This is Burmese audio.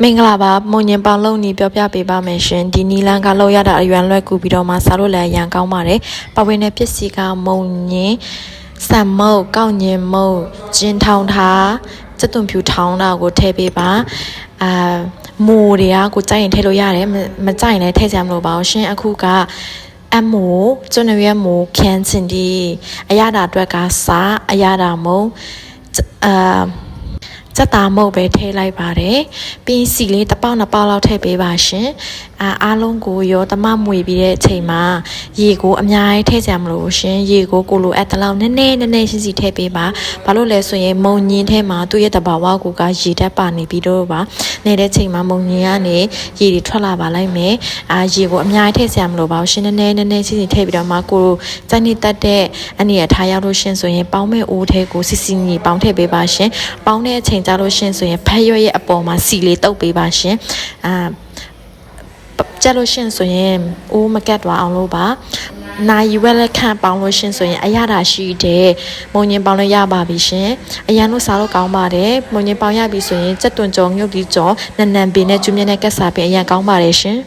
မင်္ဂလာပါမုံညင်ပေါင်လုံးနီပြောပြပေးပါမယ်ရှင်ဒီနီလန်ကလောက်ရတာအရွယ်လွယ်ကူပြီးတော့မှစားလို့လည်းရန်ကောင်းပါတယ်ပဝင်းတဲ့ပစ္စည်းကမုံညင်စံမုတ်ကောက်ညင်မုတ်ကျင်းထောင်ထားစက်သွန်ဖြူထောင်းတာကိုထည့်ပေးပါမူတွေကကိုကြိုက်ရင်ထည့်လို့ရတယ်မကြိုက်ရင်လည်းထည့်ကြမလို့ပါရှင်အခုကအမိုးကျွန်းရွက်မိုးခန်းစင်ဒီအရတာအတွက်ကစားအရတာမုံစက်သားမုတ်ပဲထည့်လိုက်ပါတယ်ပြီးစီလေးတစ်ပေါက်နှစ်ပေါက်လောက်ထည့်ပေးပါရှင်အားလုံးကိုရောတမမွေပြီးတဲ့အချိန်မှာရေကိုအများကြီးထည့်ကြမလို့ရှင်ရေကိုလိုအပ်တဲ့လောက်နည်းနည်းစီထည့်ပေးပါဘာလို့လဲဆိုရင်မုံညင်းထဲမှာသူ့ရဲ့တဘာဝကိုရေဓာတ်ပါနေပြီးတော့ပါနေတဲ့ချိန်မှာမုံညင်းကနေရေတွေထွက်လာပါလိုက်မယ်ရေကိုအများကြီးထည့်ကြမလို့ပါရှင်နည်းနည်းစီထည့်ပြီးတော့မှကိုစိုက်နေတတ်တဲ့အနေအထားရောက်လို့ရှင်ဆိုရင်ပေါင်းမဲ့အိုးထဲကိုစီညီပေါင်းထည့်ပေးပါရှင်ပေါင်းတဲ့အချိန်ကြလို့ရှင်ဆိုရင်ဖက်ရွက်ရဲ့အပေါ်မှာစီလေးတုပ်ပေးပါရှင်ကြလို့ရှင်ဆိုရင်အိုးမကတ်သွားအောင်လို့ပါနိုင်ဝက်လက်ခန့်ပေါင်းလို့ရှင်ဆိုရင်အရသာရှိတဲ့မုံညင်ပေါင်းလို့ရပါပြီရှင်အရန်လို့စားလို့ကောင်းပါတယ်မုံညင်ပေါင်းရပြီဆိုရင်စက်သွန်ကြော်ငုတ်ဒီကြော်နန်ပင်နဲ့ကျွမြနဲ့ကက်စာပင်အရန်ကောင်းပါတယ်ရှင်